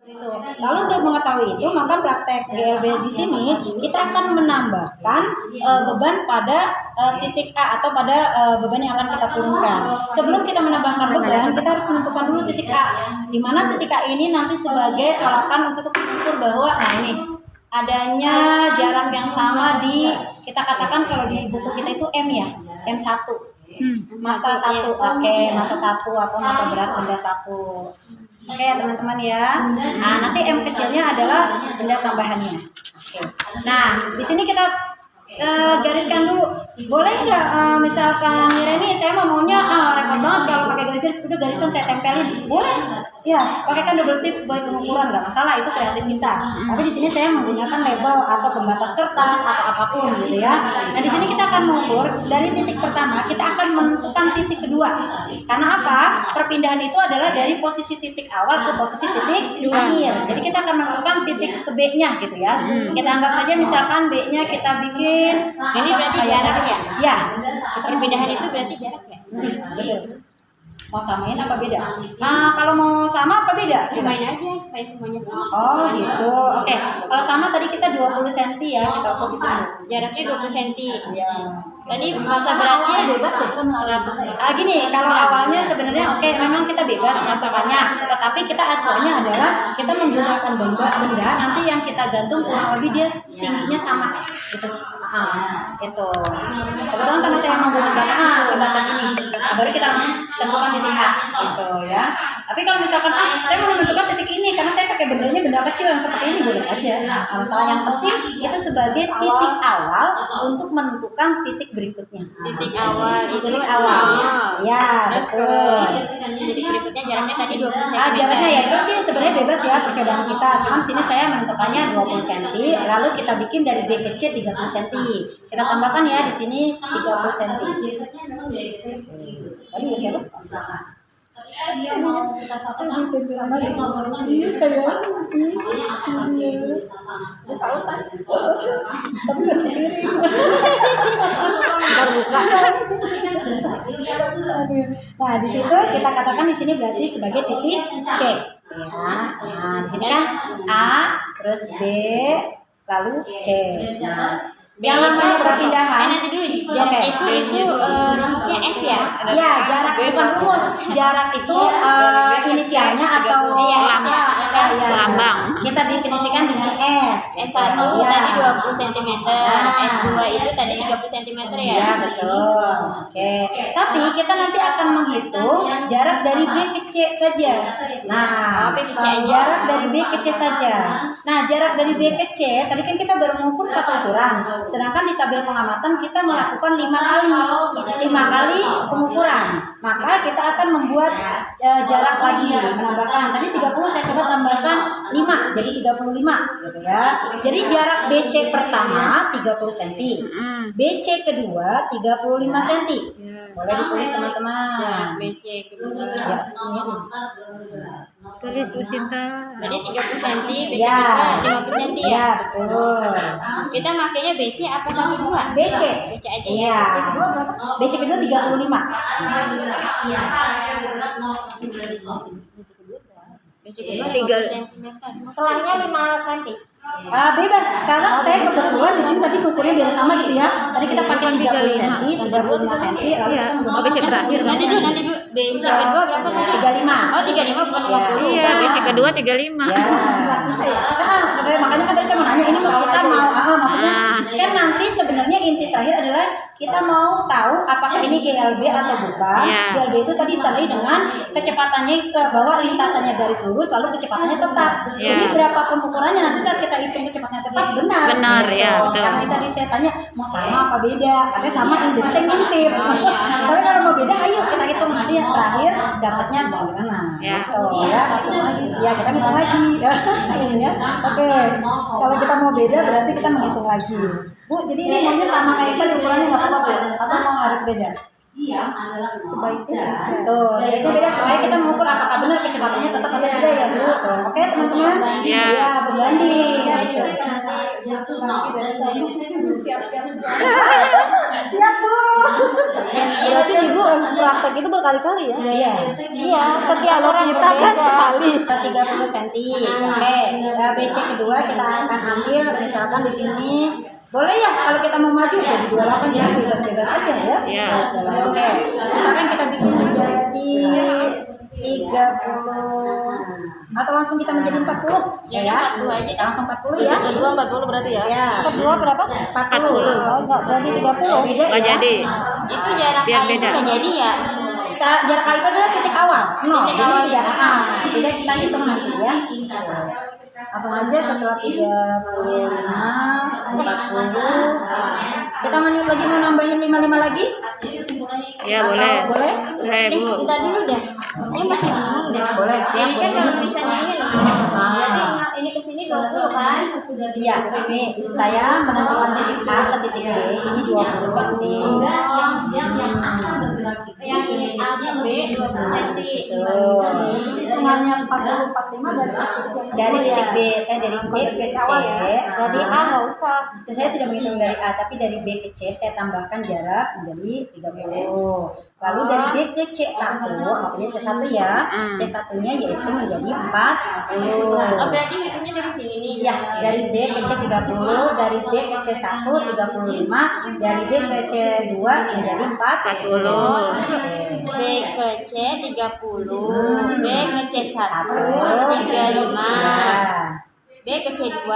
Itu. Lalu untuk mengetahui itu, maka praktek GLB di sini kita akan menambahkan beban pada titik A atau pada beban yang akan kita turunkan. Sebelum kita menambahkan beban, kita harus menentukan dulu titik A. Di mana titik A ini nanti sebagai tolakan untuk mengukur bahwa ini adanya jarak yang sama di, kita katakan kalau di buku kita itu M ya, M1. Massa 1, oke, massa 1 atau massa berat benda 1. Oke teman-teman ya. Nah nanti M kecilnya adalah benda tambahannya. Oke. Nah di sini kita gariskan dulu. Boleh nggak misalkan Ireni saya maunya repot banget kalau pakai garis-garis, udah garisan saya tempelin. Boleh. Ya, pakaikan double tip sebagai pengukuran, nggak masalah, itu kreatif kita. Tapi di sini saya menggunakan label atau pembatas kertas atau apapun gitu ya. Nah di sini kita akan mengukur dari titik pertama, kita akan menentukan titik kedua. Karena apa? Perpindahan itu adalah dari posisi titik awal ke posisi titik akhir. Jadi kita akan menentukan titik ke B-nya gitu ya. Kita anggap saja misalkan B-nya kita bikin. Ini berarti jarak ya? Ya. Perpindahan itu berarti jarak ya? Betul. Mau samain apa beda? Nah kalau mau sama apa beda? Samain aja supaya semuanya sama. Oh gitu. Oke. Kalau sama tadi kita 20 cm ya, kita ukur di sini. Jaraknya 20 cm. Ya. Tadi massa beratnya bebas ya kan 100. Gini, kalau awalnya sebenarnya oke, memang kita bebas masakannya, tetapi kita acuannya adalah kita menggunakan benda nanti yang kita gantung kurang lebih dia tingginya sama gitu. Itu. Kebetulan karena saya menggunakan sebatas ini, baru kita langsung tentukan titik A gitu ya. Tapi kalau misalkan saya mau menentukan titik ini karena saya pakai bendanya benda kecil yang seperti ini, boleh aja. Masalah yang penting itu sebagai titik awal untuk menentukan titik berikutnya. titik awal itu Titik awal. Ya, terus betul. titik berikutnya jaraknya tadi 20 cm. Jaraknya ya itu sih sebenarnya bebas ya percobaan kita. Cuman sini saya menentukannya 20 cm, lalu kita bikin dari B ke C 30 cm. Kita tambahkan ya di sini 30 cm. Tadi udah siapa? Ketika dia mau kita satukan, dia mau berubah dia sayang. Dia selalu kan? Tapi nggak sendiri. Nah di situ kita katakan di sini berarti sebagai titik C. Ya, nah di sini kan A, terus B, lalu C. Nah, yang namanya perpindahan. Nanti dulu jarak itu rumusnya S ya? Ya, jarak bukan rumus. Jarak itu inisialnya atau lambang. Kita definisikan dengan S. S1 Ya. tadi 20 cm, S2 itu tadi 30 cm ya? Ya, betul. Oke. Tapi kita nanti akan menghitung jarak dari B ke C saja. Nah, B ke C aja. jarak dari B ke C saja. Nah, jarak dari B ke C, tadi kan kita baru mengukur satu ukuran. Sedangkan di tabel pengamatan kita melakukan 5 kali pengukuran. Maka kita akan membuat jarak lagi, menambahkan. Tadi 30 saya coba tambahkan 5 jadi 35 gitu ya. Jadi jarak BC pertama 30 cm. BC kedua 35 cm. Boleh ditulis teman-teman. Jarak BC kedua. Ya, sini. Tulis Usinta. Tadi 30 cm, BC Ya. kedua 50 cm ya? Ya, betul. Kita makanya BC apa 12? BC. BC aja Iya. ya. BC kedua 35. BC kedua 30 cm. Selangnya 5 cm. Bebas karena saya kebetulan di sini tadi ukurnya biar sama gitu ya. Tadi kita pakai 30 cm, 35 cm, lalu kita menggunakan BC terakhir. Nanti dulu BC kedua berapa tadi? 35. Oh 35 bukan 50. Iya, BC kedua 35. Ya. Sebenarnya makanya kan tadi saya mau nanya ini kita mau maksudnya kan nanti sebenarnya inti terakhir adalah kita mau tahu apakah ini GLB atau bukan. Ya. GLB itu tadi ditandai dengan kecepatannya ke bawah, lintasannya garis lurus, lalu kecepatannya tetap. Ya. Jadi berapapun ukurannya nanti saat kita hitung kecepatannya tetap benar. Benar, ya, betul. Karena tadi saya tanya mau sama apa beda, katanya sama ini jadi saya ngintip. Tapi kalau mau beda, ayo kita hitung nanti yang terakhir dapatnya bagaimana. Ya. Gitu, ya. Ya kita hitung lagi. Ya. Oke. Kalau kita mau beda berarti kita menghitung lagi. Bu, jadi ini maunya sama kayak tadi ukurannya nggak apa-apa Bu? Atau mau harus beda? diam adalah Sebaiknya tiga. Tuh, sebaiknya beda supaya kita mengukur apakah benar kecepatannya tetap atau tidak ya Bu. Tuh, oke teman-teman? Iya. Iya, berbanding. satu bagi dari satu siap-siap Siap Bu. Berarti ibu praktek itu berkali-kali ya? Iya. Iya, setiap orang Kita kan berbeda. sekali 30 cm. Oke. BC kedua kita akan ambil misalkan di sini. Boleh ya kalau kita mau maju jadi 28 jadi bebas-bebas aja ya. Iya. Oke. Misalkan kita bikin menjadi 30 atau langsung kita menjadi 40 ya. 40 aja. Kita langsung 40 ya. Kedua 40 berarti ya? Siap. Kedua berapa? 40. Oh, enggak berarti 30. Beda Nggak ya. jadi. Itu jarak Biar kali beda. nggak jadi ya? Jarak kali itu adalah titik awal. Titik Jadi awal. tidak kita hitung nanti ya. Langsung aja setelah 35, 40. Kita lagi mau nambahin 55 lagi? Ya Atau boleh. Boleh? Boleh Bu. Bentar dulu deh. Ini masih bingung deh. Boleh, siap. Ini kan boleh. kalau misalnya ini loh. Berarti ini ke sini 20 kan? Iya, nih saya menentukan titik A ke titik B ini 20 cm. Yang ini A nya B 20 cm. hitungannya 40 45 Dari titik B, saya dari B ke C. Berarti A nggak usah. Saya tidak menghitung dari A, tapi dari B ke C saya tambahkan jarak menjadi 30. Lalu dari B ke C1, maksudnya C1 ya, C1-nya yaitu menjadi 40. Oh, berarti hitungnya dari sini nih. Ya, dari B ke C 30, dari B ke C1 35, dari B ke C2 menjadi 40. B ke C 30, B ke C 1 35, B ke C 2 40.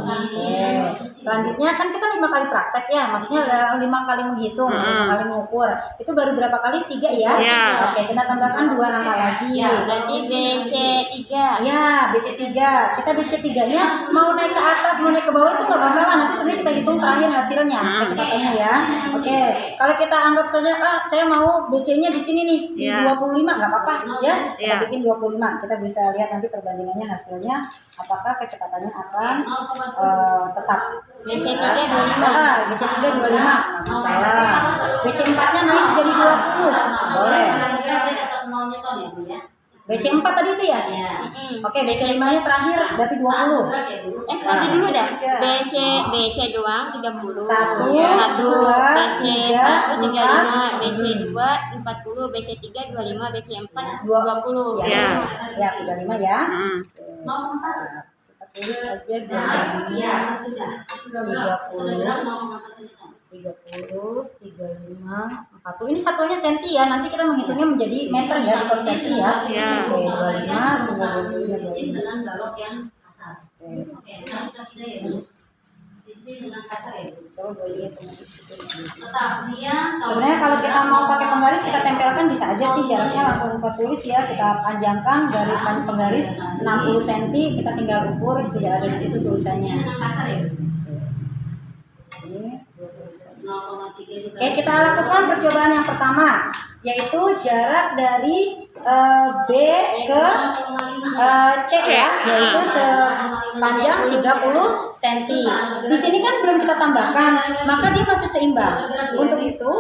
Oke. Selanjutnya kan kita 5 kali praktek ya, maksudnya 5 kali menghitung, 5 kali mengukur. Itu baru berapa kali? 3 ya? Iya. Oke, kita tambahkan 2 angka lagi. Berarti B C 3. Ya, BC3. Kita BC3-nya mau naik ke atas, mau naik ke bawah itu nggak masalah. Nanti sebenarnya kita hitung terakhir hasilnya, kecepatannya ya. Oke, kalau kita anggap saja, saya mau BC-nya di sini nih, di Ya. 25, nggak apa-apa ya. Kita Ya. bikin 25. Kita bisa lihat nanti perbandingannya hasilnya, apakah kecepatannya akan tetap. BC 3 25. BC3 25, nggak masalah. BC4-nya naik jadi 20, boleh. BC4 tadi itu ya? Oke, BC5-nya terakhir berarti 20. Nanti dulu dah. BC doang 30. 1, BC 2, 1 3, 35, BC 2 40, BC 3 25, BC 4 20. Ya, Ya. siap, udah 5 ya. Hmm. Kita tulis aja biar 30, 35, 40. Ini satunya senti ya. Nanti kita menghitungnya menjadi meter ya, dikonversi ya. Ya. Oke, 25 tinggal 20-nya 25. Coba gue lihat sebenarnya kalau kita mau pakai penggaris kita tempelkan bisa aja sih, jaraknya langsung ke tulis ya, kita panjangkan garis penggaris 60 cm, kita tinggal ukur sudah ada di situ tulisannya. Sini 20 cm. Oke, kita lakukan percobaan yang pertama, yaitu jarak dari B ke C ya, yaitu sepanjang 30 cm. Di sini kan belum kita tambahkan, maka dia masih seimbang. Untuk itu,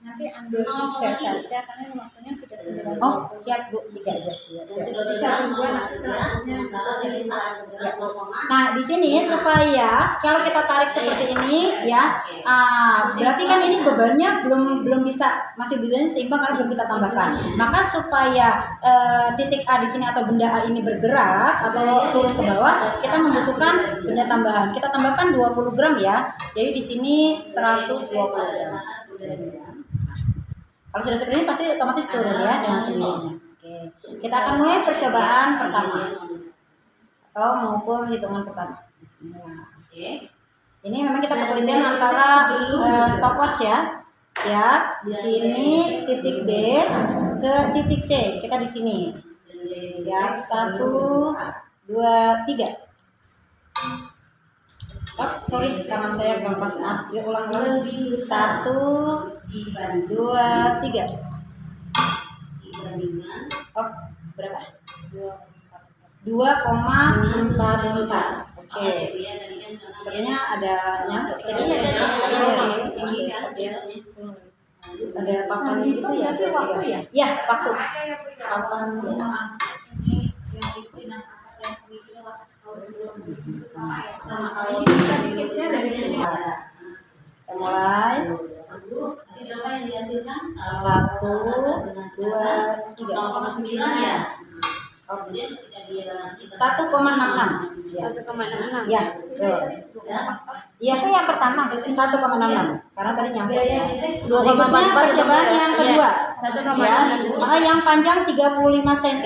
nanti ambil 3 saja karena waktunya sudah 9. oh siap Bu, 3 aja. Ya, siap. Nah, di sini supaya kalau kita tarik seperti ini ya, berarti kan ini bebannya belum bisa, masih bebannya seimbang karena belum kita tambahkan. Maka supaya titik A di sini atau benda A ini bergerak atau turun ke bawah, kita membutuhkan benda tambahan. Kita tambahkan 20 gram ya. Jadi di sini 120 gram. Kalau sudah seperti ini pasti otomatis turun ya dengan sendirinya. Oke, kita akan mulai percobaan pertama atau mengukur hitungan pertama. Bismillah. Ini memang kita penelitian antara stopwatch ya. Siap. Di sini titik B ke titik C. Kita di sini. Siap. 1, 2, 3. Oh, sorry, tangan saya kelepas. Maaf. Yuk ulang. 1, 2, 3. Oh, berapa? 2,44. Oke. Sepertinya ada nyangkut tadi. ada papan gitu ya. Berarti waktu ya? Ya, waktu. Papan. Kita bikinnya dari sini. Kita mulai. Berapa yang dihasilkan? 1, 2, 3. 0,9 ya. Oke. Kemudian ketika dia 1,66. Ya. 1,66. Ya, betul. Iya. Itu yang pertama. 1,66. Karena tadi nyampe. biaya desain Berikutnya percobaan yang kedua. 1,66. Ya. Yang panjang 35 cm.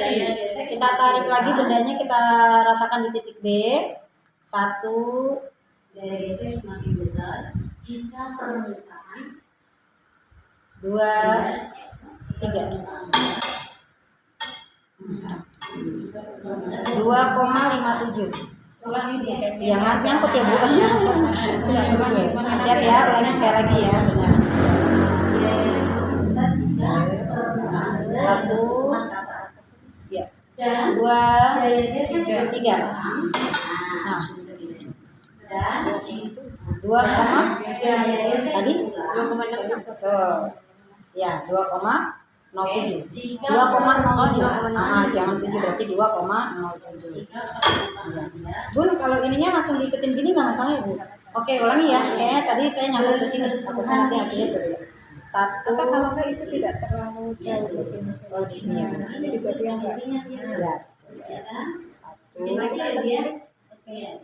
Kita tarik lagi bendanya, kita ratakan di titik B. 1, biaya desain semakin besar jika permukaan 2, 3. 2,57. ulangi dia. Ya, nyangkut ya Bu. Siap ya, ulangi sekali lagi ya, benar. Biaya desain semakin besar jika permukaan 1, ya, dan 2, biaya desain 3. Nah, dan 2, biaya desain tadi 2,6. so, ya 2,07. 2,07. Jangan 7, berarti 2,07. Bun, kalau ininya langsung diikutin gini nggak masalah ya Bu? Oke, ulangi ya. Kayaknya tadi saya nyambung ke sini. Aku nanti hasilnya berbeda. 1. Kalau enggak itu tidak terlalu jauh begini. Oh, di sini ya. Jadi berarti yang enggak Siap. 1, 2, 3. Ya.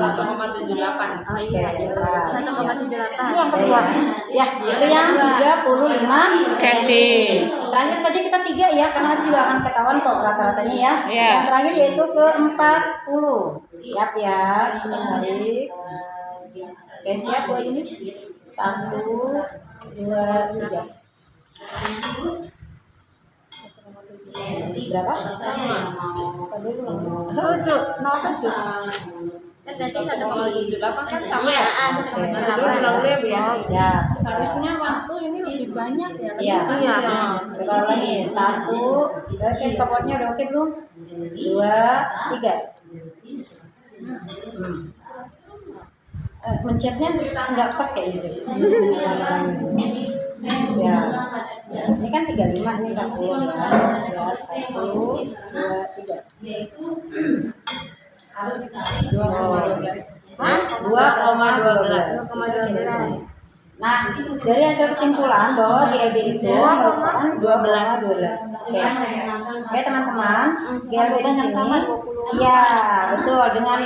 1,78. Oh iya. 1,78. Ini yang kedua. Ya, itu yang 35 cm. Terakhir saja kita 3 ya, karena nanti juga akan ketahuan kok rata-ratanya ya. Iya. Yang terakhir yaitu ke 40. Siap ya, kita balik. Oke, siap Bu ini. 1, 2, 3. Berapa? Tujuh. 0,7. Kan tadi 1,78 kan sama ya? Oke. Siap. harusnya waktu ini lebih banyak ya. Iya. Iya. Coba lagi. 1. Oke, stopwatchnya udah oke belum? 2, 3. Mencetnya nggak pas kayak gitu. Ya. Ini kan 35, ini 40 ya. Siap. 1, 2, 3. yaitu 2,12. Nah, dari hasil kesimpulan bahwa GLB itu merupakan 2,12. Oke teman-teman, GLB di sini, iya betul, dengan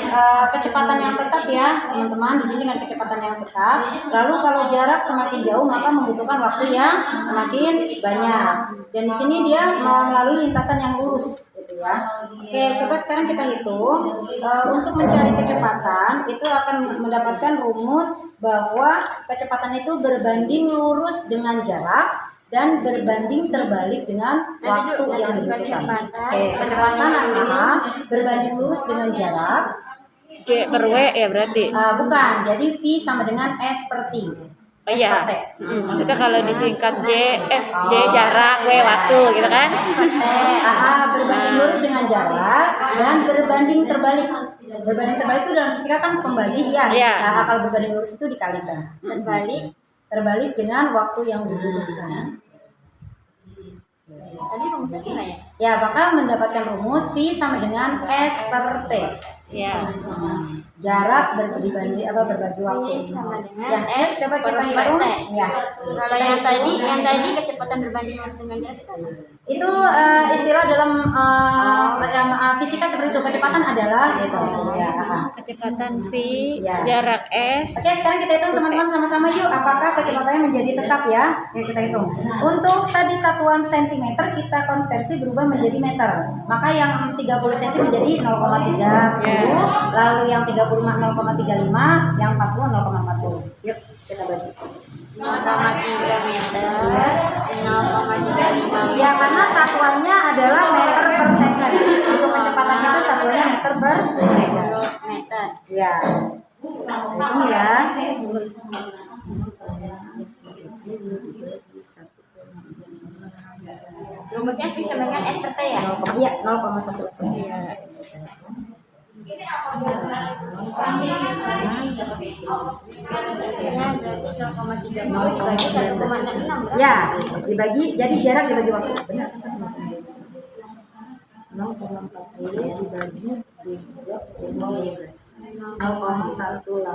kecepatan yang tetap ya teman-teman, di sini dengan kecepatan yang tetap. Lalu kalau jarak semakin jauh maka membutuhkan waktu yang semakin banyak. Dan di sini dia melalui lintasan yang lurus. Ya. Oke, coba sekarang kita hitung untuk mencari kecepatan itu akan mendapatkan rumus bahwa kecepatan itu berbanding lurus dengan jarak dan berbanding terbalik dengan waktu yang dibutuhkan. Oke, kecepatan adalah berbanding lurus dengan jarak. J per W ya berarti. Bukan, jadi V sama dengan S per T. Oh iya. S per T. Maksudnya kalau disingkat J jarak, W waktu gitu kan? Berbanding lurus dengan jarak dan berbanding terbalik. Berbanding terbalik itu dalam fisika kan pembagi ya. Iya. Nah, kalau berbanding lurus itu dikalikan. Terbalik dengan waktu yang dibutuhkan. Tadi rumusnya sih ya? Ya, maka mendapatkan rumus V sama dengan S per T. Iya. Jarak berbagi waktu. Sama dengan Ya, S coba kita per hitung. T. Ya. Kalau yang tadi kecepatan berbanding lurus dengan jarak itu apa? Itu istilah dalam fisika seperti itu. Kecepatan adalah gitu. Ya. Kecepatan V, Ya. jarak S. Oke, sekarang kita hitung teman-teman sama-sama yuk. Apakah kecepatannya menjadi tetap ya? Yuk kita hitung. Untuk tadi satuan cm kita konversi berubah menjadi meter. Maka yang 30 cm menjadi 0,30. Lalu yang 35 0,35, yang 40 0,40. Yuk kita bagi. 0,3 meter, 0,35 Ya karena satuannya adalah meter per second. Untuk kecepatan itu satuannya meter per second. meter. Ya. Ini ya. Rumusnya V sama dengan S per T ya? 0,1. Ya, dibagi, jadi jarak dibagi waktu. Benar. 0,40 dibagi 15. 0,19.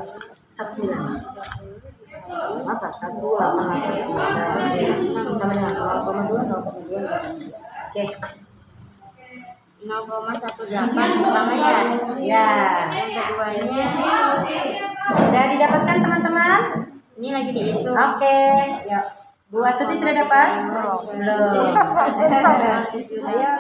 Apa? 1,889. Sama dengan 0,2. Oke. 0,18 pertama ya. Ya. Yang keduanya Sudah didapatkan teman-teman? ini lagi dihitung. Oke. Ya. Bu Astuti sudah dapat? Belum. Ayo.